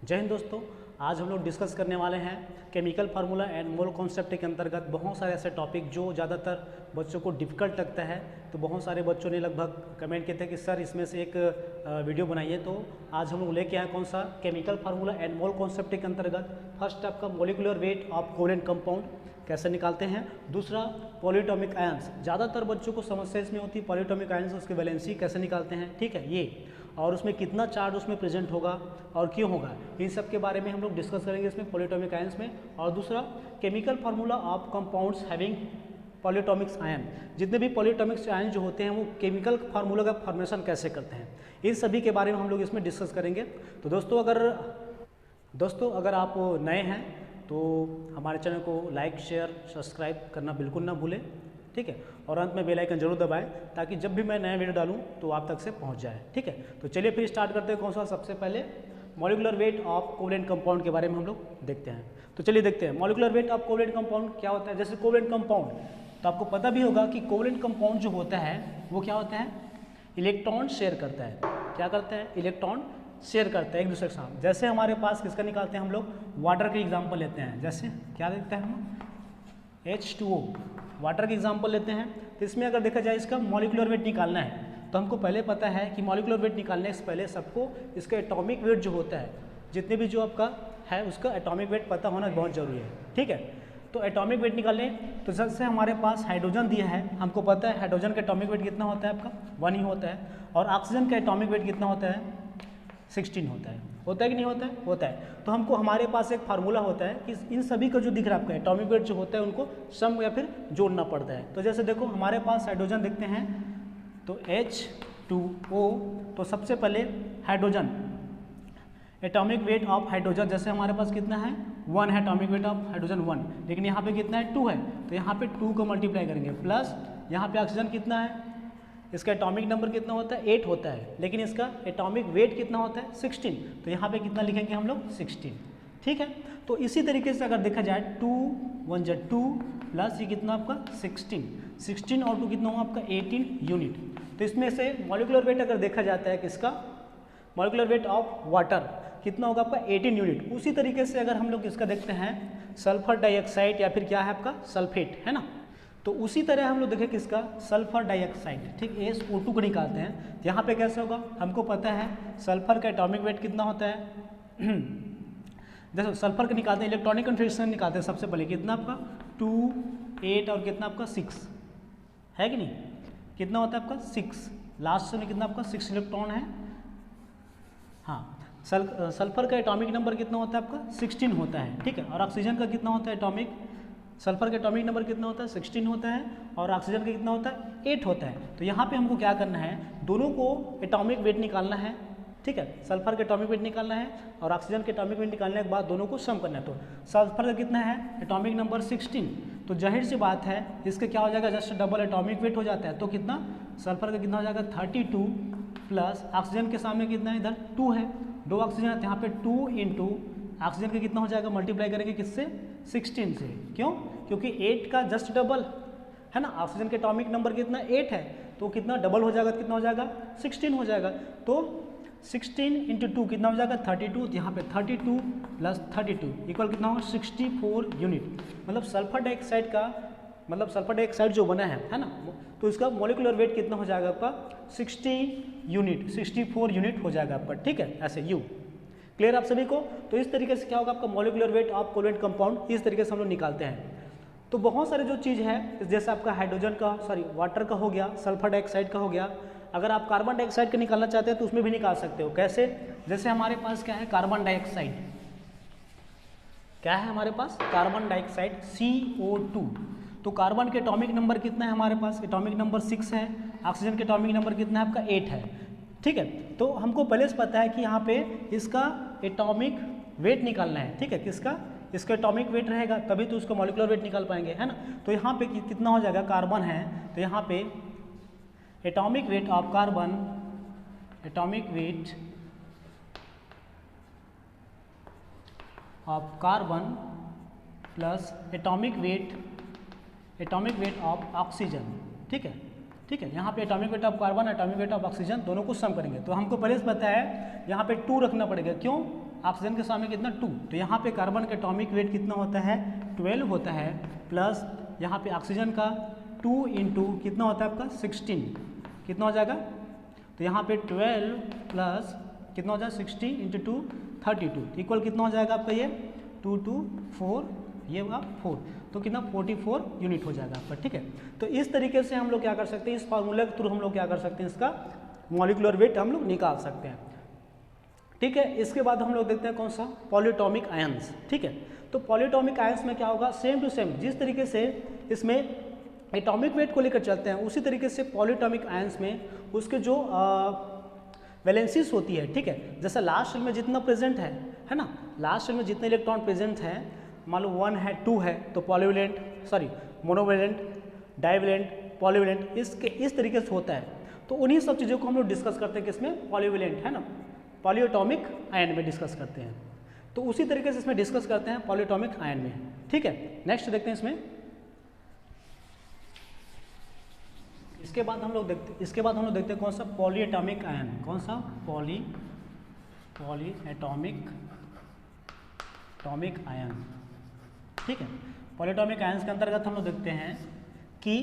जय हिंद दोस्तों। आज हम लोग डिस्कस करने वाले हैं chemical formula and mole concept के अंतर्गत बहुत सारे ऐसे टॉपिक जो ज़्यादातर बच्चों को डिफ़िकल्ट लगता है। तो बहुत सारे बच्चों ने लगभग कमेंट किए थे कि सर इसमें से एक वीडियो बनाइए। तो आज हम लोग लेके आए कौन सा, chemical formula and mole concept के अंतर्गत फर्स्ट आपका molecular weight of covalent compound कैसे निकालते हैं, दूसरा पॉलीएटॉमिक आयंस, ज़्यादातर बच्चों को समस्या इसमें होती है पॉलीएटॉमिक आयंस उसकी वैलेंसी कैसे निकालते हैं, ठीक है ये, और उसमें कितना चार्ज उसमें प्रेजेंट होगा और क्यों होगा, इन सब के बारे में हम लोग डिस्कस करेंगे इसमें पॉलीएटॉमिक आयंस में। और दूसरा chemical formula of compounds having polyatomics ion, जितने भी पॉलीएटॉमिक्स आयन जो होते हैं वो केमिकल फार्मूला का फॉर्मेशन कैसे करते हैं, इन सभी के बारे में हम लोग इसमें डिस्कस करेंगे। तो दोस्तों अगर आप नए हैं तो हमारे चैनल को लाइक शेयर सब्सक्राइब करना बिल्कुल ना भूलें, ठीक है, और अंत में बेल आइकन जरूर दबाएं ताकि जब भी मैं नया वीडियो डालूं तो आप तक से पहुंच जाए, ठीक है। तो चलिए फिर स्टार्ट करते हैं। कौन सा, सबसे पहले molecular weight of covalent compound के बारे में हम लोग देखते हैं। तो चलिए देखते हैं molecular weight of covalent compound क्या होता है। जैसे कोवेलेंट कंपाउंड, तो आपको पता भी होगा कि कोवेलेंट कंपाउंड जो होता है वो क्या होता है, इलेक्ट्रॉन शेयर करता है। क्या करता है, इलेक्ट्रॉन शेयर करते हैं एक दूसरे के साथ। जैसे हमारे पास किसका निकालते हैं हम लोग, वाटर के एग्जाम्पल लेते हैं। जैसे क्या देखते हैं हम, H2O, वाटर के एग्जाम्पल लेते हैं। तो इसमें अगर देखा जाए इसका मॉलिकुलर वेट निकालना है तो हमको पहले पता है कि मॉलिकुलर वेट निकालने से पहले सबको इसका एटॉमिक वेट जो होता है, जितने भी जो आपका है उसका एटॉमिक वेट पता होना बहुत ज़रूरी है, ठीक है। तो एटॉमिक वेट निकालने, तो जैसे हमारे पास हाइड्रोजन दिया है, हमको पता है हाइड्रोजन का एटॉमिक वेट कितना होता है आपका 1 ही होता है, और ऑक्सीजन का एटॉमिक वेट कितना होता है 16 होता है कि नहीं होता है, होता है। तो हमको हमारे पास एक फार्मूला होता है कि इन सभी का जो दिख रहा है आपका एटॉमिक वेट जो होता है उनको सम या फिर जोड़ना पड़ता है। तो जैसे देखो हमारे पास हाइड्रोजन देखते हैं तो H2O, तो सबसे पहले hydrogen, atomic weight of hydrogen जैसे हमारे पास कितना है 1 है, एटॉमिक वेट ऑफ हाइड्रोजन 1, लेकिन यहाँ पे कितना है 2 है, तो यहाँ पे 2 को मल्टीप्लाई करेंगे, प्लस यहाँ पे ऑक्सीजन कितना है, इसका एटॉमिक नंबर कितना होता है 8 होता है, लेकिन इसका एटॉमिक वेट कितना होता है 16, तो यहाँ पे कितना लिखेंगे हम लोग 16, ठीक है। तो इसी तरीके से अगर देखा जाए 2 1 जा 2 प्लस ये कितना आपका 16 और 2 कितना हुआ आपका 18 यूनिट। तो इसमें से मॉलिकुलर वेट अगर देखा जाता है किसका, मॉलिकुलर वेट ऑफ वाटर कितना होगा आपका 18 यूनिट। उसी तरीके से अगर हम लोग इसका देखते हैं सल्फर डाइऑक्साइड या फिर क्या है आपका सल्फेट, है ना, तो उसी तरह हम लोग देखें किसका सल्फर डाइऑक्साइड, ठीक, SO2 को निकालते हैं। तो यहाँ पे कैसे होगा, हमको पता है सल्फर का एटॉमिक वेट कितना होता है देखो सल्फर का निकालते हैं, इलेक्ट्रॉनिक कन्फिग्रेशन निकालते हैं। सबसे पहले कितना आपका 2 8 और कितना आपका 6 है कि नहीं, कितना होता है आपका 6, लास्ट में कितना आपका 6 इलेक्ट्रॉन है। हाँ, सल्फर का एटॉमिक नंबर कितना होता है आपका 16 होता है, ठीक है, और ऑक्सीजन का कितना होता है एटॉमिक, सल्फर का एटॉमिक नंबर कितना होता है 16 होता है, और ऑक्सीजन का कितना होता है 8 होता है। तो यहाँ पे हमको क्या करना है, दोनों को एटॉमिक वेट निकालना है, ठीक है, सल्फर का एटॉमिक वेट निकालना है और ऑक्सीजन के एटॉमिक वेट निकालने के बाद दोनों को सम करना है। तो सल्फर का कितना है एटॉमिक नंबर 16, तो जाहिर सी बात है इसका क्या हो जाएगा, जस्ट डबल एटॉमिक वेट हो जाता है, तो कितना सल्फर का कितना हो जाएगा 32 प्लस ऑक्सीजन के सामने कितना है इधर 2 है, 2 ऑक्सीजन है, तो यहाँ पे 2 इंटू ऑक्सीजन का कितना हो जाएगा, मल्टीप्लाई करेंगे किससे 16 से, क्यों, क्योंकि 8 का जस्ट डबल है ना, ऑक्सीजन के एटॉमिक नंबर कितना 8 है, तो कितना डबल हो जाएगा, कितना हो जाएगा 16 हो जाएगा। तो 16 इंटू 2 कितना हो जाएगा 32, तो यहाँ पे 32 प्लस 32 इक्वल कितना होगा 64 यूनिट। मतलब सल्फर डाइऑक्साइड का, मतलब सल्फर डाइऑक्साइड जो बना है ना, तो इसका मॉलिकुलर वेट कितना हो जाएगा आपका 64 यूनिट हो जाएगा आपका, ठीक है, ऐसे यू क्लियर आप सभी को। तो इस तरीके से क्या होगा आपका molecular weight of covalent compound, इस तरीके से हम लोग निकालते हैं। तो बहुत सारे जो चीज़ है, जैसे आपका हाइड्रोजन का, वाटर का हो गया, सल्फर डाइऑक्साइड का हो गया, अगर आप कार्बन डाइऑक्साइड का निकालना चाहते हैं तो उसमें भी निकाल सकते हो। कैसे, जैसे हमारे पास क्या है कार्बन डाइऑक्साइड, क्या है हमारे पास कार्बन डाइऑक्साइड CO2, तो कार्बन के एटॉमिक नंबर कितना है हमारे पास, एटॉमिक नंबर 6 है, ऑक्सीजन के एटॉमिक नंबर कितना है आपका 8 है, ठीक है। तो हमको पहले से पता है कि यहाँ पे इसका एटॉमिक वेट निकालना है, ठीक है, किसका, इसका एटॉमिक वेट रहेगा तभी तो उसका मॉलिकुलर वेट निकाल पाएंगे, है ना। तो यहाँ पे कितना हो जाएगा, कार्बन है तो यहाँ पे atomic weight of carbon, atomic weight of carbon plus atomic weight of oxygen, ठीक है, ठीक है। यहाँ पे atomic weight of carbon, atomic weight of oxygen दोनों को सम करेंगे। तो हमको पहले से पता है यहाँ पे 2 रखना पड़ेगा, क्यों, ऑक्सीजन के सामने कितना 2, तो यहाँ पे कार्बन का एटॉमिक वेट कितना होता है 12 होता है, प्लस यहाँ पे ऑक्सीजन का 2 इंटू कितना होता है आपका 16, कितना हो जाएगा, तो यहाँ पे 12 प्लस कितना हो जाएगा 16 इंटू 2 32 इक्वल कितना हो जाएगा आपका ये 2 2 4, ये होगा 4, तो कितना 44 यूनिट हो जाएगा आपका। ठीक है, तो इस तरीके से हम लोग क्या कर सकते हैं, इस फार्मूले के थ्रू हम लोग क्या कर सकते हैं, इसका मॉलिक्यूलर वेट हम लोग निकाल सकते हैं। ठीक है, इसके बाद हम लोग देखते हैं कौन सा पॉलीएटॉमिक आयंस। ठीक है, तो पॉलीएटॉमिक आयंस में क्या होगा, सेम टू सेम जिस तरीके से इसमें एटॉमिक वेट को लेकर चलते हैं उसी तरीके से पॉलीएटॉमिक आयंस में उसके जो वैलेंसीज होती है। ठीक है, जैसे लास्ट शेल में जितना प्रेजेंट है ना, लास्ट शेल में जितने इलेक्ट्रॉन प्रेजेंट हैं, मान लो 1 है 2 है, तो पॉलीवेलेंट मोनोवेलेंट डाइवेलेंट पॉलीवेलेंट इस तरीके से होता है। तो उन्हीं सब चीज़ों को हम लोग डिस्कस करते हैं किसमें, पॉलीवेलेंट है ना, पॉलीएटॉमिक आयन में डिस्कस करते हैं। तो उसी तरीके से इसमें डिस्कस करते हैं पॉलीएटॉमिक आयन में। ठीक है, नेक्स्ट देखते हैं इसमें, इसके बाद हम लोग देखते हैं कौन सा पॉलीएटॉमिक आयन, कौन सा पॉलीएटॉमिक आयन। ठीक है, पॉलीएटॉमिक आयन के अंतर्गत हम लोग देखते हैं कि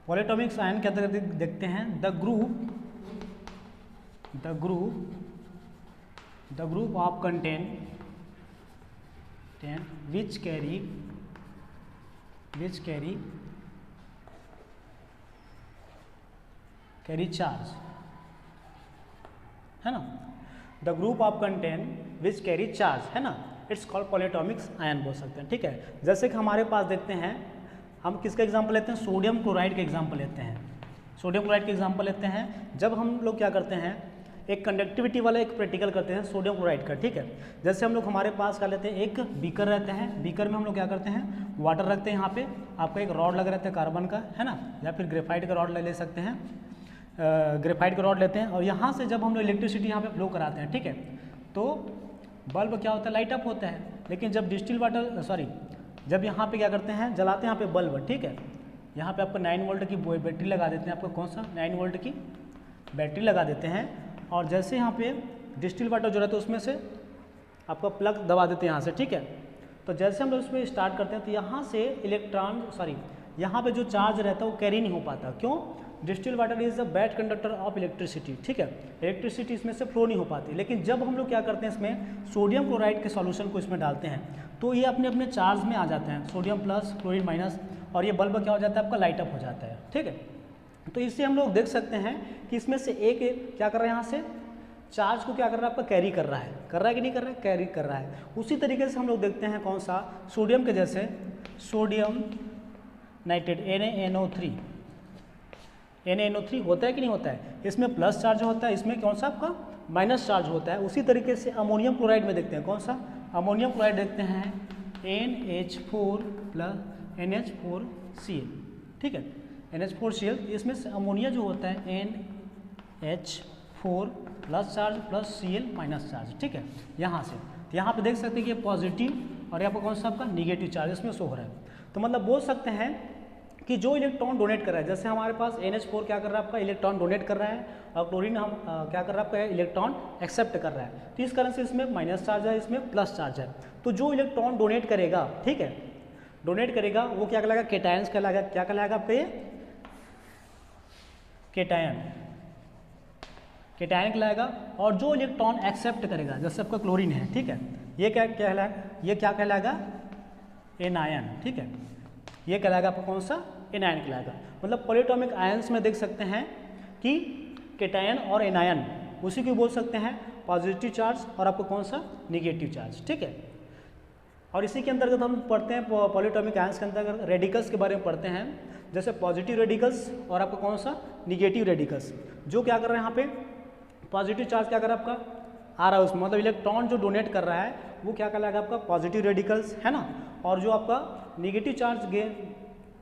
पॉलीएटॉमिक आयन के अंतर्गत देखते हैं the group of contain which carry charge, है ना, the group of contain which carry charge, है ना, इट्स कॉल्ड पॉलीएटॉमिक आयन बोल सकते हैं। ठीक है, जैसे कि हमारे पास देखते हैं, हम किसका एग्जांपल लेते हैं, सोडियम क्लोराइड का एग्जांपल लेते हैं। सोडियम क्लोराइड का एग्जांपल लेते हैं जब हम लोग क्या करते हैं, एक कंडक्टिविटी वाला एक प्रैक्टिकल करते हैं सोडियम क्लोराइड का। ठीक है, जैसे हम लोग हमारे पास क्या लेते हैं, एक बीकर रहता है, बीकर में हम लोग क्या करते हैं, वाटर रखते हैं, यहाँ पे आपका एक रॉड लगा रहता है कार्बन का, है ना, या फिर ग्रेफाइट का रॉड ले सकते हैं, ग्रेफाइट का रॉड लेते हैं, और यहाँ से जब हम लोग इलेक्ट्रिसिटी यहाँ पे फ्लो कराते हैं, ठीक है, तो बल्ब क्या होता है, लाइट अप होता है। लेकिन जब जब यहाँ पे क्या करते हैं, जलाते हैं यहाँ पे बल्ब, ठीक है, यहाँ पे आपको 9 वोल्ट की बैटरी लगा देते हैं, आपको कौन सा 9 वोल्ट की बैटरी लगा देते हैं, और जैसे यहाँ पे डिस्टिल वाटर जो रहता है उसमें से आपका प्लग दबा देते हैं यहाँ से। ठीक है, तो जैसे हम लोग उसमें स्टार्ट करते हैं तो यहाँ से यहाँ पे जो चार्ज रहता है वो कैरी नहीं हो पाता। क्यों, distil water is the bad conductor of electricity. ठीक है, इलेक्ट्रिसिटी इसमें से फ्लो नहीं हो पाती। लेकिन जब हम लोग क्या करते हैं, इसमें सोडियम क्लोराइड के सॉल्यूशन को इसमें डालते हैं तो ये अपने अपने चार्ज में आ जाते हैं, सोडियम प्लस क्लोरीन माइनस, और ये बल्ब क्या हो जाता है, आपका लाइट अप हो जाता है। ठीक है, तो इससे हम लोग देख सकते हैं कि इसमें से एक क्या कर रहा है, यहाँ से चार्ज को क्या कर रहा है, आपका कैरी कर रहा है कि नहीं कर रहा है, कैरी कर रहा है। उसी तरीके से हम लोग देखते हैं कौन सा, सोडियम के जैसे सोडियम नाइट्रेट NaNO3 होता है कि नहीं होता है, इसमें प्लस चार्ज होता है, इसमें कौन सा आपका माइनस चार्ज होता है। उसी तरीके से अमोनियम क्लोराइड में देखते हैं, कौन सा अमोनियम क्लोराइड देखते हैं NH4 प्लस NH4Cl। ठीक है, NH4Cl, इसमें से अमोनिया जो होता है NH4 plus charge plus Cl minus charge. ठीक है, यहाँ से तो यहाँ पे देख सकते हैं कि पॉजिटिव और यहाँ पर कौन सा आपका निगेटिव चार्ज इसमें शो हो रहा है। तो मतलब बोल सकते हैं कि जो इलेक्ट्रॉन डोनेट कर रहा है, जैसे हमारे पास NH4 क्या कर रहा है, आपका इलेक्ट्रॉन डोनेट कर रहा है, और क्लोरीन हम क्या कर रहा है, आपका इलेक्ट्रॉन एक्सेप्ट कर रहा है। तो इस कारण से इसमें माइनस चार्ज है, इसमें प्लस चार्ज है। तो जो इलेक्ट्रॉन डोनेट करेगा, ठीक है, डोनेट करेगा वो क्या कहलाएगा, केटायंस कहलाएगा। क्या कहलाएगा आपका ये केटायन कहलाएगा। और जो इलेक्ट्रॉन एक्सेप्ट करेगा, जैसे आपका क्लोरीन है, ठीक है, ये क्या कहलाएगा, एनायन। ठीक है, ये कहलाएगा आपका कौन सा, एनायन कहलाएगा। मतलब पॉलीएटॉमिक आयंस में देख सकते हैं कि केटायन और एनायन उसी को बोल सकते हैं पॉजिटिव चार्ज और आपको कौन सा निगेटिव चार्ज। ठीक है, और इसी के अंतर्गत हम पढ़ते हैं पॉलीएटॉमिक आयंस के अंतर्गत रेडिकल्स के बारे में पढ़ते हैं, जैसे पॉजिटिव रेडिकल्स और आपका कौन सा निगेटिव रेडिकल्स। जो क्या कर रहे हैं, यहाँ पे पॉजिटिव चार्ज क्या कर रहा है, आपका आ रहा है उसमें, मतलब इलेक्ट्रॉन जो डोनेट कर रहा है वो क्या कहलाएगा, आपका पॉजिटिव रेडिकल्स, है ना। और जो आपका निगेटिव चार्ज गेन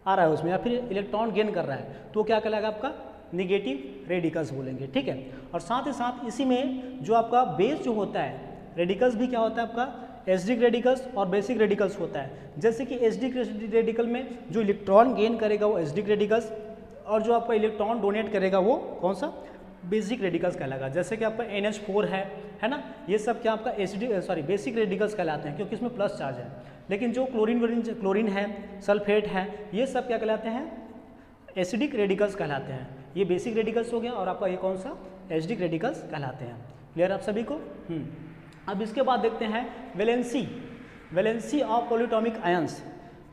आ रहा है उसमें, या फिर इलेक्ट्रॉन गेन कर रहा है, तो क्या कहलाएगा, आपका निगेटिव रेडिकल्स बोलेंगे। ठीक है, और साथ ही साथ इसी में जो आपका बेस जो होता है, रेडिकल्स भी क्या होता है आपका एसिडिक रेडिकल्स और बेसिक रेडिकल्स होता है। जैसे कि एसिडिक रेडिकल में जो इलेक्ट्रॉन गेन करेगा वो एसिडिक रेडिकल्स, और जो आपका इलेक्ट्रॉन डोनेट करेगा वो कौन सा बेसिक रेडिकल्स कहलाएगा। जैसे कि आपका NH4 है ना, ये सब क्या आपका बेसिक रेडिकल्स कहलाते हैं क्योंकि इसमें प्लस चार्ज है। लेकिन जो क्लोरीन है, सल्फेट है, ये सब क्या कहलाते हैं, एसिडिक रेडिकल्स कहलाते हैं। ये बेसिक रेडिकल्स हो गया और आपका ये कौन सा, एसिडिक रेडिकल्स कहलाते हैं। क्लियर आप सभी को? अब इसके बाद देखते हैं वैलेंसी ऑफ पॉलीएटॉमिक आयंस।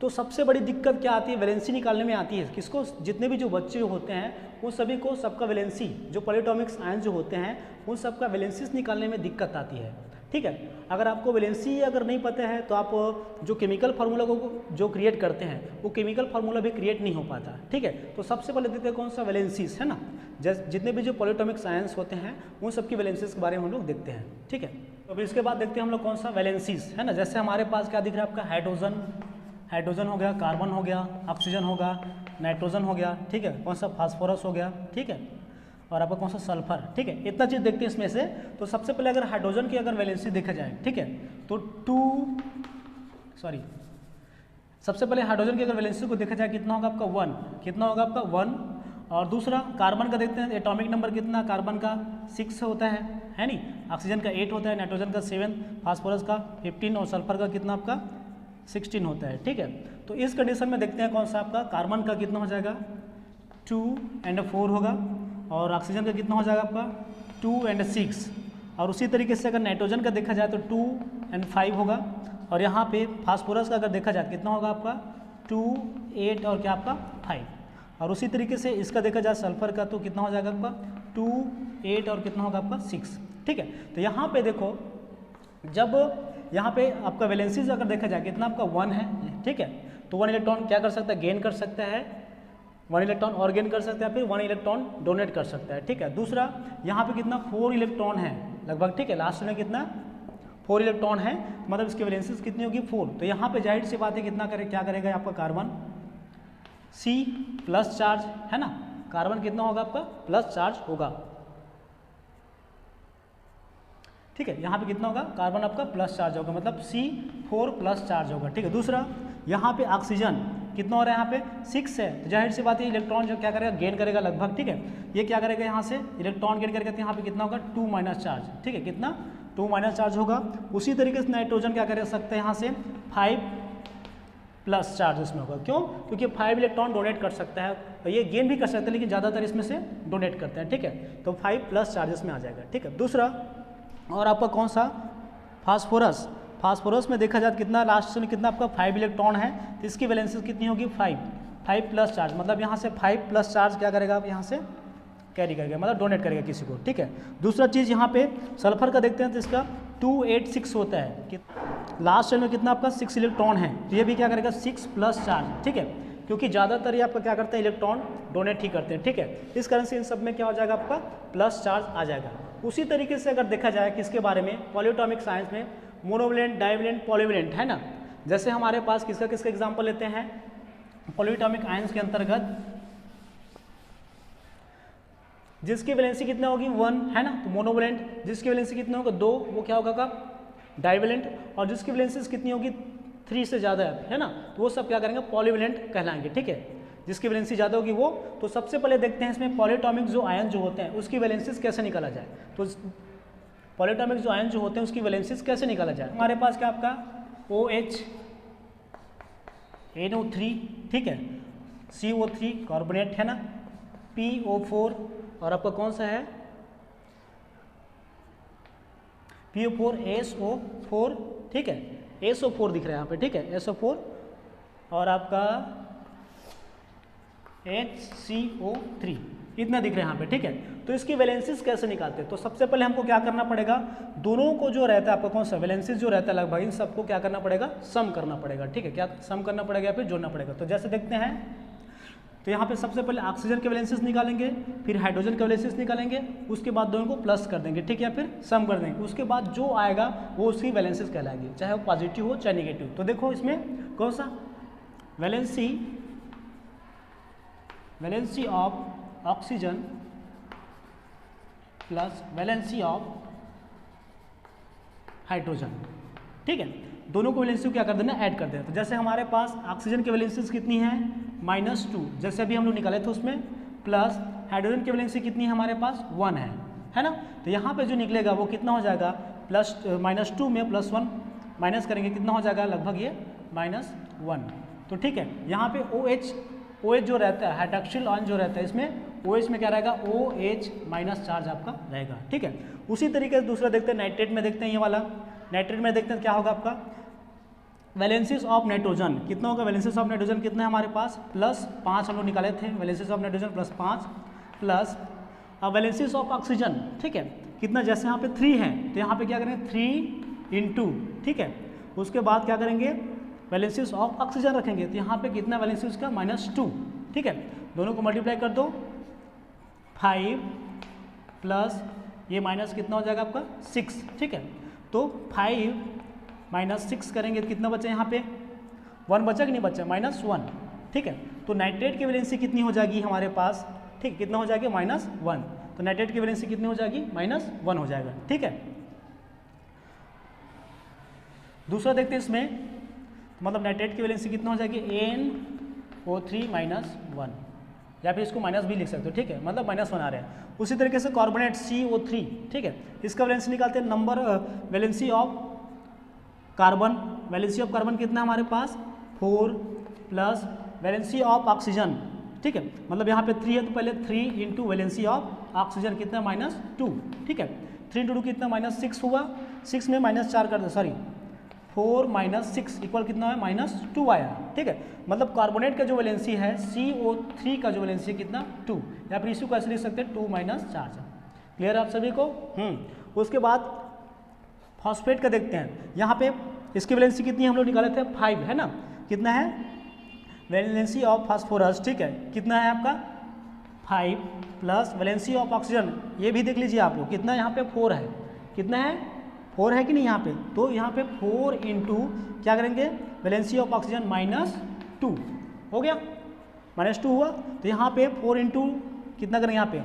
तो सबसे बड़ी दिक्कत क्या आती है, वैलेंसी निकालने में आती है। किसको, जितने भी जो बच्चे होते हैं उन सभी को सबका वैलेंसी, जो पॉलीएटॉमिक आयंस जो होते हैं उन सबका वैलेंसीज निकालने में दिक्कत आती है। ठीक है, अगर आपको वैलेंसी अगर नहीं पता है तो आप जो केमिकल फार्मूला को जो क्रिएट करते हैं वो केमिकल फार्मूला भी क्रिएट नहीं हो पाता। ठीक है, तो सबसे पहले देखते हैं कौन सा, वैलेंसीज है ना। जितने भी जो पॉलीएटॉमिक आयंस होते हैं उन सबकी वैलेंसीज के बारे में हम लोग देखते हैं। ठीक है, तो फिर इसके बाद देखते हैं हम लोग कौन सा, वैलेंसीज है ना। जैसे हमारे पास क्या दिख रहा है आपका, हाइड्रोजन हो गया, कार्बन हो गया, ऑक्सीजन होगा, नाइट्रोजन हो गया। ठीक है, कौन सा, फास्फोरस हो गया। ठीक है, और आपका कौन सा, सल्फर। ठीक है, इतना चीज़ देखते हैं इसमें से। तो सबसे पहले अगर हाइड्रोजन की अगर वैलेंसी देखा जाए, ठीक है, तो सबसे पहले हाइड्रोजन की अगर वैलेंसी को देखा जाए कितना होगा आपका, 1। कितना होगा आपका, 1। और दूसरा कार्बन का देखते हैं, एटॉमिक नंबर कितना, कार्बन का 6 होता है नहीं, ऑक्सीजन का 8 होता है, नाइट्रोजन का 7, फास्फोरस का 15 और सल्फर का कितना आपका 16 होता है। ठीक है, तो इस कंडीशन में देखते हैं कौन सा आपका, कार्बन का कितना हो जाएगा, 2 और 4 होगा, और ऑक्सीजन का कितना हो जाएगा आपका 2 और 6। और उसी तरीके से अगर नाइट्रोजन का देखा जाए तो 2 और 5 होगा, और यहाँ पे फास्फोरस का अगर देखा जाए कितना होगा आपका 2, 8 और क्या आपका 5। और उसी तरीके से इसका देखा जाए सल्फर का तो कितना हो जाएगा आपका 2, 8 और कितना होगा आपका 6। ठीक है, तो यहाँ पे देखो, जब यहाँ पे आपका वैलेंसीज अगर देखा जाए कितना आपका 1 है। ठीक है, तो 1 इलेक्ट्रॉन क्या कर सकता है, गेन कर सकता है, 1 इलेक्ट्रॉन और गेन कर सकता है, फिर 1 इलेक्ट्रॉन डोनेट कर सकता है। ठीक है, दूसरा यहाँ पे कितना 4 इलेक्ट्रॉन है लगभग। ठीक है, लास्ट में कितना 4 इलेक्ट्रॉन है, मतलब इसकी वैलेंसीज कितनी होगी 4। तो यहाँ पे जाहिर सी बात है कितना क्या करेगा आपका कार्बन, C प्लस चार्ज है ना, कार्बन कितना होगा आपका प्लस चार्ज होगा। ठीक है, यहाँ पे कितना होगा, कार्बन आपका प्लस चार्ज होगा, मतलब C4 प्लस चार्ज होगा। ठीक है, दूसरा यहाँ पे ऑक्सीजन कितना हो रहा है, यहाँ पे 6 है, तो जाहिर सी बात है इलेक्ट्रॉन जो क्या करेगा, गेन करेगा लगभग। ठीक है, ये क्या करेगा, यहाँ से इलेक्ट्रॉन गेन करेगा, तो यहाँ पे कितना होगा 2 माइनस चार्ज। ठीक है, कितना 2 माइनस चार्ज होगा। उसी तरीके से नाइट्रोजन क्या कर सकते हैं, यहाँ से 5 प्लस चार्ज इसमें होगा। क्यों, क्योंकि 5 इलेक्ट्रॉन डोनेट कर सकता है, और ये गेन भी कर सकता है, लेकिन ज़्यादातर इसमें से डोनेट करते हैं। ठीक है, तो 5 प्लस चार्जेस में आ जाएगा। ठीक है, दूसरा और आपका कौन सा, फास्फोरस में देखा जाए कितना, लास्ट में कितना आपका 5 इलेक्ट्रॉन है, तो इसकी वैलेंसी कितनी होगी 5 प्लस चार्ज, मतलब यहाँ से 5 प्लस चार्ज क्या करेगा, आप यहाँ से कैरी करेगा, मतलब डोनेट करेगा किसी को। ठीक है, दूसरा चीज़ यहाँ पे सल्फर का देखते हैं, तो इसका 286 होता है कि लास्ट में कितना आपका 6 इलेक्ट्रॉन है, तो ये भी क्या करेगा 6 प्लस चार्ज। ठीक है, क्योंकि ज़्यादातर ये आपका क्या करते हैं, इलेक्ट्रॉन डोनेट ही करते हैं। ठीक है, इस कारण से इन सब में क्या हो जाएगा आपका प्लस चार्ज आ जाएगा। उसी तरीके से अगर देखा जाए किसके बारे में, पॉलीएटॉमिक साइंस में मोनोवैलेंट, डाइवैलेंट, पॉलीवैलेंट है ना। जैसे हमारे पास किसका एग्जांपल लेते हैं, पॉलीएटॉमिक आयंस के अंतर्गत जिसकी वैलेंसी कितना होगी 1 है ना, तो मोनोवैलेंट। जिसकी वैलेंसी कितना होगा 2, वो क्या होगा डाइवैलेंट। और जिसकी वैलेंसी कितनी होगी 3 से ज़्यादा है ना, तो वो सब क्या करेंगे पॉलीवैलेंट कहलाएंगे। ठीक है, जिसकी वैलेंसी ज़्यादा होगी वो। तो सबसे पहले देखते हैं इसमें पॉलीएटॉमिक जो आयन जो होते हैं उसकी वैलेंसीज कैसे निकाला जाए। तो पॉलीएटॉमिक जो आयन जो होते हैं उसकी वैलेंसीज कैसे निकाला जाए। हमारे पास क्या आपका OH NO3, ठीक है, CO3 कार्बोनेट है ना, PO4 और आपका कौन सा है PO4 SO4, ठीक है, SO4 दिख रहा है यहाँ पे। ठीक है, SO4 और आपका HCO3 इतना दिख रहा है यहाँ पे। ठीक है, तो इसकी वैलेंसीज कैसे निकालते हैं। तो सबसे पहले हमको क्या करना पड़ेगा, दोनों को जो रहता है आपका कौन सा वैलेंसीज जो रहता है लगभग, इन सबको क्या करना पड़ेगा, सम करना पड़ेगा। ठीक है, क्या सम करना पड़ेगा या फिर जोड़ना पड़ेगा। तो जैसे देखते हैं, तो यहाँ पे सबसे पहले ऑक्सीजन के वैलेंसीज निकालेंगे, फिर हाइड्रोजन के वैलेंसीज निकालेंगे, उसके बाद दोनों को प्लस कर देंगे। ठीक है, या फिर सम कर देंगे। उसके बाद जो आएगा वो उसकी वैलेंसीज कहलाएंगे, चाहे वो पॉजिटिव हो चाहे नेगेटिव। तो देखो इसमें कौन सा valency of oxygen plus valency of hydrogen. ठीक है, दोनों को वैलेंसी क्या कर देना, ऐड कर देना। तो जैसे हमारे पास ऑक्सीजन की वैलेंसीज कितनी है -2, जैसे अभी हम लोग निकाले थे उसमें, प्लस हाइड्रोजन की वैलेंसी कितनी है हमारे पास 1 है ना। तो यहाँ पे जो निकलेगा वो कितना हो जाएगा -2 में +1 माइनस करेंगे कितना हो जाएगा लगभग ये -1। तो ठीक है, यहाँ पे OH जो रहता है हाइड्रोक्सिल आयन जो रहता है इसमें OH में क्या रहेगा OH माइनस चार्ज आपका रहेगा। ठीक है, उसी तरीके से दूसरा देखते हैं नाइट्रेट में, देखते हैं ये वाला नाइट्रेट में देखते हैं क्या होगा आपका वैलेंसीज ऑफ नाइट्रोजन कितना होगा। वैलेंसीज ऑफ नाइट्रोजन कितना है हमारे पास +5 हम लोग निकाले थे। वैलेंसीज ऑफ नाइट्रोजन +5 प्लस अब वैलेंसीज ऑफ ऑक्सीजन ठीक है कितना, जैसे यहाँ पे 3 है तो यहाँ पे क्या करेंगे 3 × 2 ठीक है। उसके बाद क्या करेंगे वैलेंसीज ऑफ ऑक्सीजन रखेंगे तो यहाँ पे कितना वैलेंसीज का -2 ठीक है। दोनों को मल्टीप्लाई कर दो 5 प्लस ये माइनस कितना हो जाएगा आपका 6 ठीक है। तो 5 - 6 करेंगे तो कितना बचा यहाँ पे 1 बचा कि नहीं बचा -1 ठीक है। तो नाइट्रेट की वैलेंसी कितनी हो जाएगी हमारे पास ठीक कितना हो जाएगी -1। तो नाइट्रेट की वैलेंसी कितनी हो जाएगी -1 हो जाएगा ठीक है। दूसरा देखते हैं इसमें मतलब नाइट्रेट की वैलेंसी कितना हो जाएगी NO3 -1 या फिर इसको माइनस भी लिख सकते हो ठीक है, मतलब -1 आ रहा है। उसी तरीके से कार्बोनेट CO3 ठीक है, इसका वैलेंसी निकालते हैं number valency of carbon. Valency of carbon कितना हमारे पास 4 प्लस वैलेंसी ऑफ ऑक्सीजन ठीक है, मतलब यहाँ पे 3 है तो पहले 3 × वैलेंसी ऑफ ऑक्सीजन कितना -2 ठीक है। 3 × 2 कितना -6 हुआ, 6 में -4 कर दो 4 - 6 इक्वल कितना है -2 आया ठीक है। मतलब कार्बोनेट का जो वैलेंसी है CO3 का जो वैलेंसी कितना 2 या फिर इसी को ऐसे लिख सकते हैं 2 - 4। क्लियर है आप सभी को। उसके बाद फॉस्फेट का देखते हैं, यहाँ पे इसकी वैलेंसी कितनी हम लोग निकाले थे 5 है ना। कितना है वैलेंसी ऑफ फास्फोरस ठीक है कितना है आपका 5 प्लस वैलेंसी ऑफ ऑक्सीजन ये भी देख लीजिए आप लोग कितना यहाँ पे 4 है, कितना है 4 है कि नहीं यहाँ पे। तो यहाँ पे 4 × क्या करेंगे वैलेंसी ऑफ ऑक्सीजन -2 हो गया -2 हुआ। तो यहाँ पे 4 × कितना करेंगे यहाँ पे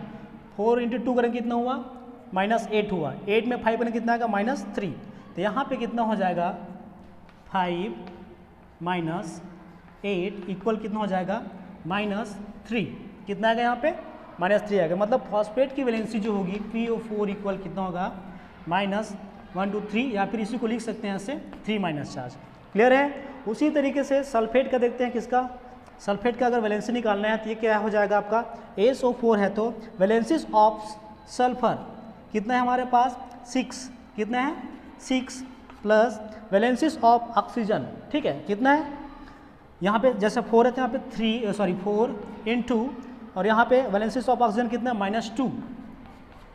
4 × 2 करेंगे कितना हुआ -8 हुआ। 8 में 5 करेंगे कितना आएगा -3। तो यहाँ पे कितना हो जाएगा 5 - 8 इक्वल कितना हो जाएगा -3 कितना आएगा यहाँ पे -3 आएगा। मतलब फॉस्फेट की वैलेंसी जो होगी PO4 इक्वल कितना होगा -1 to 3 या फिर इसी को लिख सकते हैं ऐसे 3 माइनस चार्ज। क्लियर है। उसी तरीके से सल्फेट का देखते हैं किसका, सल्फेट का अगर वैलेंसी निकालना है तो ये क्या हो जाएगा आपका SO4 है तो वैलेंसीज ऑफ सल्फर कितना है हमारे पास 6 कितना है 6 प्लस वैलेंसीज ऑफ ऑक्सीजन ठीक है कितना है यहाँ पे जैसे 4 है तो यहाँ पे 4 × और यहाँ पे वैलेंसीज ऑफ ऑक्सीजन कितना -2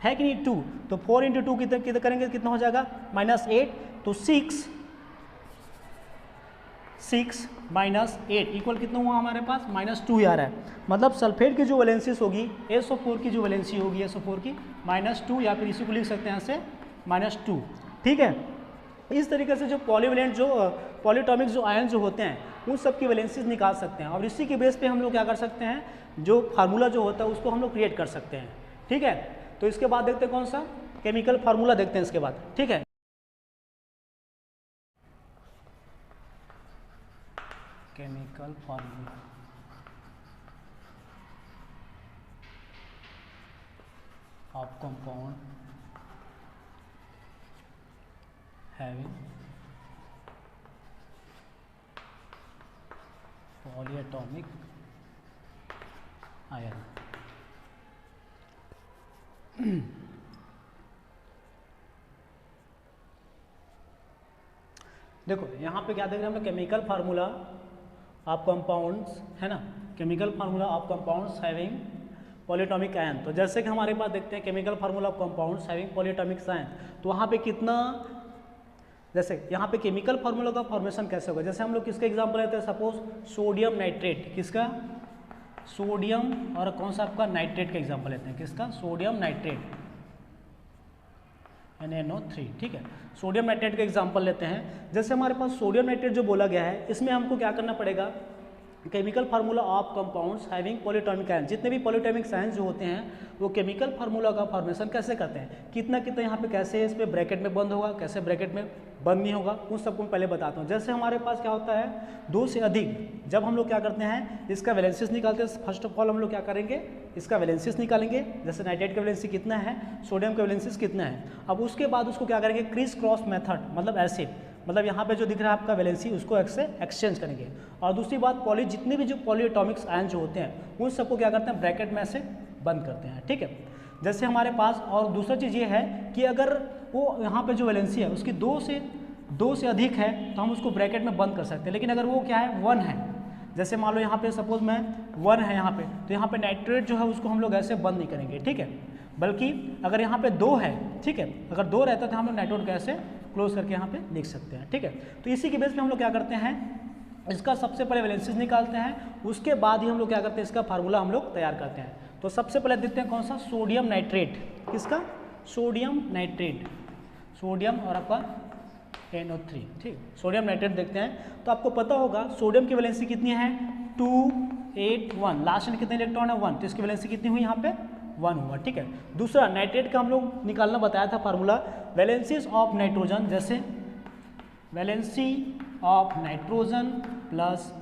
है कि नहीं 2। तो 4 × 2 कितना करेंगे कितना हो जाएगा -8। तो 6 -8 इक्वल कितना हुआ हमारे पास -2 आ रहा है। मतलब सल्फेट की जो वैलेंसीज होगी SO4 की जो वैलेंसी होगी SO4 की -2 या फिर इसी को लिख सकते हैं ऐसे -2 ठीक है। इस तरीके से जो पॉलीवैलेंट जो पॉलीटॉमिक जो आयन जो होते हैं उन सब की वैलेंसीज निकाल सकते हैं और इसी के बेस पे हम लोग क्या कर सकते हैं जो फार्मूला जो होता है उसको हम लोग क्रिएट कर सकते हैं ठीक है। तो इसके बाद देखते हैं कौन सा केमिकल फार्मूला देखते हैं इसके बाद ठीक है। Chemical formula of compound having polyatomic ion. देखो यहाँ पे क्या देख रहे हैं हम लोग केमिकल फार्मूला ऑफ कंपाउंड्स है ना, chemical formula of compounds having polyatomic ion. तो जैसे कि हमारे पास देखते हैं chemical formula of compounds having polyatomic ion, तो वहाँ पे कितना जैसे यहाँ पे केमिकल फार्मूला का फॉर्मेशन कैसे होगा। जैसे हम लोग किसका एग्जांपल लेते हैं सपोज सोडियम नाइट्रेट, किसका सोडियम और कौन सा आपका नाइट्रेट का एग्जांपल लेते हैं, किसका सोडियम नाइट्रेट NaNO3 ठीक है। सोडियम नाइट्रेट का एग्जांपल लेते हैं। जैसे हमारे पास सोडियम नाइट्रेट जो बोला गया है इसमें हमको क्या करना पड़ेगा chemical formula of compounds having polyatomic ion, जितने भी पॉलीटॉमिक आयन जो होते हैं वो केमिकल फार्मूला का फॉर्मेशन कैसे करते हैं, कितना कितना यहाँ पे कैसे इस पे ब्रैकेट में बंद होगा, कैसे ब्रैकेट में बंद नहीं होगा, उन सबको मैं पहले बताता हूँ। जैसे हमारे पास क्या होता है 2 से अधिक, जब हम लोग क्या करते हैं इसका वैलेंसीज निकालते हैं। फर्स्ट ऑफ ऑल हम लोग क्या करेंगे, इसका वैलेंसीज निकालेंगे। जैसे नाइट्रेट का वैलेंसी कितना है, सोडियम का वैलेंसीज कितना है। अब उसके बाद उसको क्या करेंगे, क्रिस क्रॉस मेथड, मतलब ऐसे, मतलब यहाँ पे जो दिख रहा है आपका वैलेंसी उसको ऐसे एक्सचेंज करेंगे। और दूसरी बात जितने भी जो पॉलीएटॉमिक्स आयन जो होते हैं उन सबको क्या करते हैं ब्रैकेट में ऐसे बंद करते हैं, ठीक है। जैसे हमारे पास, और दूसरा चीज़ ये है कि अगर वो यहाँ पे जो वैलेंसी है उसकी 2 से अधिक है तो हम उसको ब्रैकेट में बंद कर सकते हैं। लेकिन अगर वो क्या है 1 है, जैसे मान लो यहाँ पे सपोज मैं 1 है यहाँ पे, तो यहाँ पे नाइट्रेट जो है उसको हम लोग ऐसे बंद नहीं करेंगे, ठीक है। बल्कि अगर यहाँ पे 2 है, ठीक है, अगर 2 रहता है तो हम लोग नाइट्रेट को ऐसे क्लोज करके यहाँ पे लिख सकते हैं, ठीक है। तो इसी के बेस पे हम लोग क्या करते हैं, इसका सबसे पहले वैलेंसीज निकालते हैं, उसके बाद ही हम लोग क्या करते हैं इसका फार्मूला हम लोग तैयार करते हैं। तो सबसे पहले देखते हैं कौन सा, सोडियम नाइट्रेट, किसका, सोडियम नाइट्रेट, सोडियम और आपका NO3, ठीक। सोडियम नाइट्रेट देखते हैं। तो आपको पता होगा सोडियम की वैलेंसी कितनी है 281, लास्ट में कितने इलेक्ट्रॉन है 1, तो इसकी वैलेंसी कितनी हुई यहाँ पे 1 हुआ, ठीक है। दूसरा नाइट्रेट का हम लोग निकालना बताया था फार्मूला, वैलेंसीज ऑफ नाइट्रोजन, जैसे valency of nitrogen plus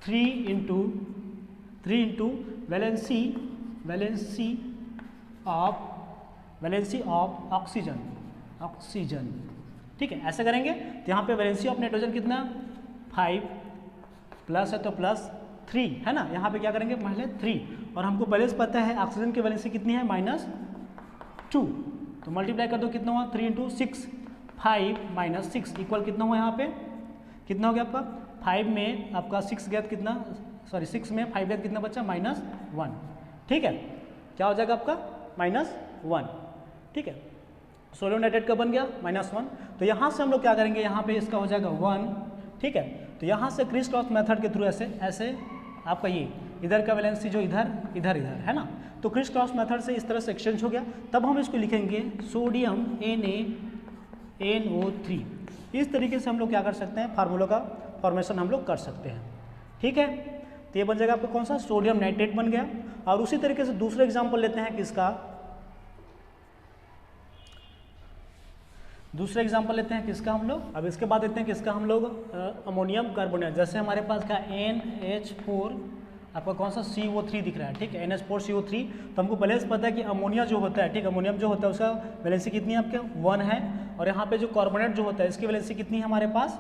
3 into valency of oxygen, ठीक है, ऐसे करेंगे। तो यहाँ पे वैलेंसी ऑफ नाइट्रोजन कितना 5 प्लस है तो प्लस 3 है ना, यहाँ पे क्या करेंगे पहले 3, और हमको पहले से पता है ऑक्सीजन की वैलेंसी कितनी है -2, तो मल्टीप्लाई कर दो कितना हुआ 3 इंटू 6, 5 - 6 इक्वल कितना हुआ, यहाँ पे कितना हो गया आपका 5 में आपका 6 गया कितना, सॉरी 6 में 5 गया कितना बच्चा -1, ठीक है, क्या हो जाएगा आपका -1, ठीक है। सोडियम नाइट्रेट का बन गया -1, तो यहाँ से हम लोग क्या करेंगे, यहाँ पे इसका हो जाएगा 1, ठीक है। तो यहाँ से क्रिस क्रॉस मेथड के थ्रू ऐसे आपका ये इधर का वैलेंसी जो इधर है ना, तो क्रिस क्रॉस मेथड से इस तरह से एक्सचेंज हो गया। तब हम इसको लिखेंगे सोडियम NaNO3। इस तरीके से हम लोग क्या कर सकते हैं, फार्मूला का फॉर्मेशन हम लोग कर सकते हैं, ठीक है। तो ये बन जाएगा आपका कौन सा, सोडियम नाइट्रेट बन गया। और उसी तरीके से दूसरा एग्जाम्पल लेते हैं किसका, दूसरा एग्जाम्पल लेते हैं किसका हम लोग, अब इसके बाद लेते हैं किसका हम लोग, अमोनियम कार्बोनेट। जैसे हमारे पास का NH4 आपका कौन सा CO3 दिख रहा है, ठीक है, NH4CO3। तो हमको पहले से पता है कि अमोनिया जो होता है, ठीक, अमोनियम जो होता है उसका वैलेंसी कितनी है आपके 1 है, और यहाँ पे जो कार्बोनेट जो होता है इसकी वैलेंसी कितनी है हमारे पास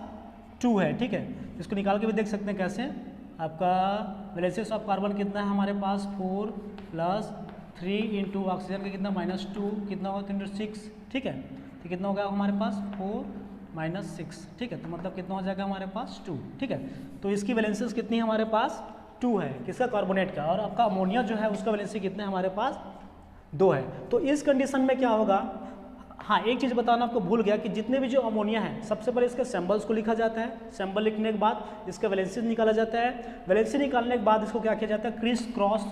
2 है, ठीक है। इसको निकाल के भी देख सकते हैं कैसे, आपका वैलेंसीज ऑफ कार्बन कितना है हमारे पास 4 + 3 इंटू ऑक्सीजन का कितना -2, कितना होगा 3 × 6, ठीक है। तो कितना हो गया हमारे पास 4 - 6, ठीक है, तो मतलब कितना हो जाएगा हमारे पास 2, ठीक है। तो इसकी वैलेंसीज कितनी है हमारे पास 2 है, किसका, कार्बोनेट का, और आपका अमोनिया जो है उसका वैलेंसी कितना है हमारे पास 2 है। तो इस कंडीशन में क्या होगा, हाँ एक चीज़ बताना आपको भूल गया कि जितने भी जो अमोनिया है सबसे पहले इसके सिंबल्स को लिखा जाता है, सिंबल लिखने के बाद इसका वैलेंसी निकाला जाता है, वैलेंसी निकालने के बाद इसको क्या किया जाता है, क्रिस क्रॉस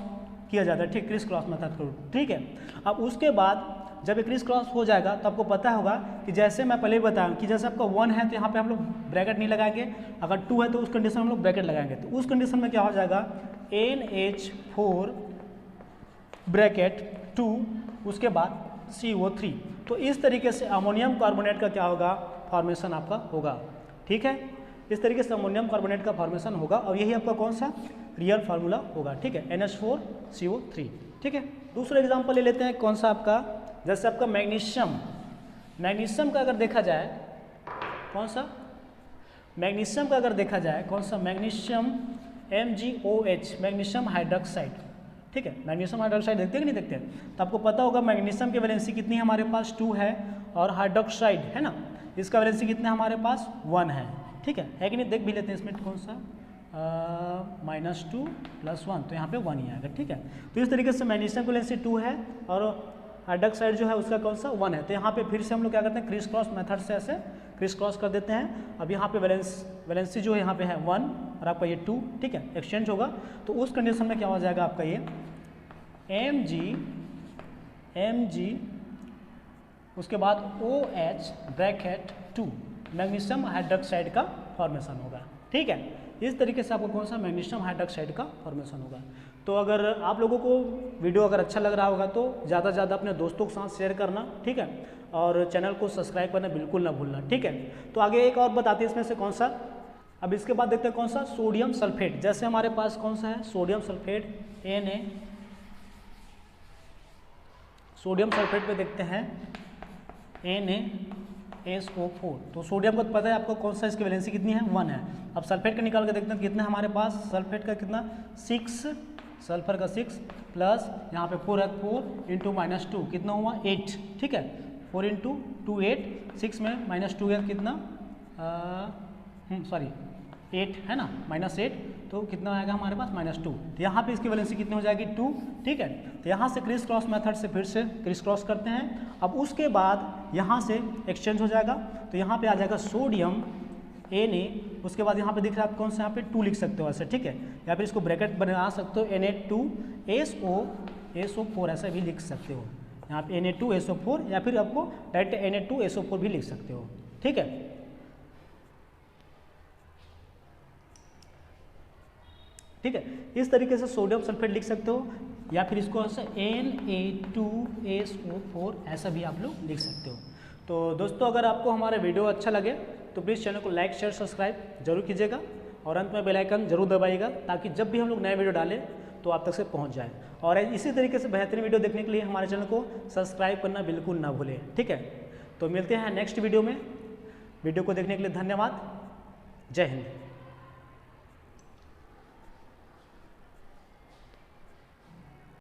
किया जाता है, ठीक, क्रिस क्रॉस मेथड करो, ठीक है। अब उसके बाद जब ये क्रिस क्रॉस हो जाएगा तो आपको पता होगा कि जैसे मैं पहले ही बताया कि जैसे आपका 1 है तो यहाँ पे हम लोग ब्रैकेट नहीं लगाएंगे, अगर 2 है तो उस कंडीशन में हम लोग ब्रैकेट लगाएंगे। तो उस कंडीशन में क्या हो जाएगा NH4 ब्रैकेट 2 उसके बाद CO3। तो इस तरीके से अमोनियम कार्बोनेट का क्या होगा, फॉर्मेशन आपका होगा, ठीक है। इस तरीके से अमोनियम कार्बोनेट का फॉर्मेशन होगा, और यही आपका कौन सा रियल फार्मूला होगा, ठीक है, NH4CO3, ठीक है। दूसरा एग्जाम्पल ले लेते हैं कौन सा आपका, जैसे आपका मैग्नीशियम का अगर देखा जाए कौन सा, मैग्नीशियम का अगर देखा जाए कौन सा, मैग्नीशियम MgOH, मैग्नीशियम हाइड्रोक्साइड, ठीक है। मैग्नीशियम हाइड्रोक्साइड देखते हैं कि नहीं देखते हैं, तो आपको पता होगा मैग्नीशियम की वैलेंसी कितनी है हमारे पास 2 है, और हाइड्रोक्साइड है ना, इसका वैलेंसी कितना है हमारे पास 1 है, ठीक है कि नहीं, देख भी लेते हैं इसमें कौन सा -2 + 1, तो यहाँ पे 1 ही आएगा, ठीक है। तो इस तरीके से मैग्नीशियम की वैलेंसी 2 है और हाइड्रोक्साइड जो है उसका कौन सा 1 है। तो यहाँ पे फिर से हम लोग क्या करते हैं, क्रिस क्रॉस मेथड से ऐसे क्रिस क्रॉस कर देते हैं। अब यहाँ पे वैलेंसी जो है यहाँ पे है 1 और आपका ये 2, ठीक है, एक्सचेंज होगा। तो उस कंडीशन में क्या हो जाएगा आपका ये Mg उसके बाद OH ब्रैकेट 2 मैग्नीशियम हाइड्रोक्साइड का फॉर्मेशन होगा, ठीक है। इस तरीके से आपको कौन सा मैग्नीशियम हाइड्रोक्साइड का फॉर्मेशन होगा। तो अगर आप लोगों को वीडियो अगर अच्छा लग रहा होगा तो ज़्यादा से ज़्यादा अपने दोस्तों के साथ शेयर करना, ठीक है, और चैनल को सब्सक्राइब करना बिल्कुल ना भूलना, ठीक है। तो आगे एक और बताते हैं इसमें से कौन सा। अब इसके बाद देखते हैं कौन सा, सोडियम सल्फेट। जैसे हमारे पास कौन सा है, sodium sulphate Na, sodium sulphate पे देखते हैं NaSO4। तो सोडियम को पता है आपको कौन सा, इसकी वैलेंसी कितनी है, 1 है। अब सल्फेट का निकाल के देखते हैं कितना हमारे पास, सल्फेट का कितना 6, सल्फर का 6 प्लस यहाँ पे 4 है, 4 इंटू -2 कितना हुआ 8, ठीक है। 4 इंटू 2 8, 6 में -2 है कितना, सॉरी 8 है ना, -8, तो कितना आएगा हमारे पास -2। तो यहाँ पे इसकी वैलेंसी कितनी हो जाएगी 2, ठीक है। तो यहाँ से क्रिस क्रॉस मेथड से फिर से क्रिस क्रॉस करते हैं। अब उसके बाद यहाँ से एक्सचेंज हो जाएगा, तो यहाँ पे आ जाएगा सोडियम Na, उसके बाद यहाँ पे दिख रहा है आप कौन सा, यहाँ पे 2 लिख सकते हो ऐसे, ठीक है, या फिर इसको ब्रैकेट बना सकते हो Na2SO4 ऐसा भी लिख सकते हो, यहाँ पे Na2SO4, या फिर आपको डायरेक्ट Na2SO4 भी लिख सकते हो, ठीक है। ठीक है, इस तरीके से सोडियम सल्फेट लिख सकते हो, या फिर इसको ऐसे Na2SO4 ऐसा भी आप लोग लिख सकते हो। तो दोस्तों अगर आपको हमारा वीडियो अच्छा लगे तो प्लीज़ चैनल को लाइक शेयर सब्सक्राइब जरूर कीजिएगा, और अंत में बेल आइकन जरूर दबाइएगा, ताकि जब भी हम लोग नए वीडियो डालें तो आप तक से पहुंच जाए। और इसी तरीके से बेहतरीन वीडियो देखने के लिए हमारे चैनल को सब्सक्राइब करना बिल्कुल ना भूलें, ठीक है। तो मिलते हैं नेक्स्ट वीडियो में। वीडियो को देखने के लिए धन्यवाद। जय हिंद।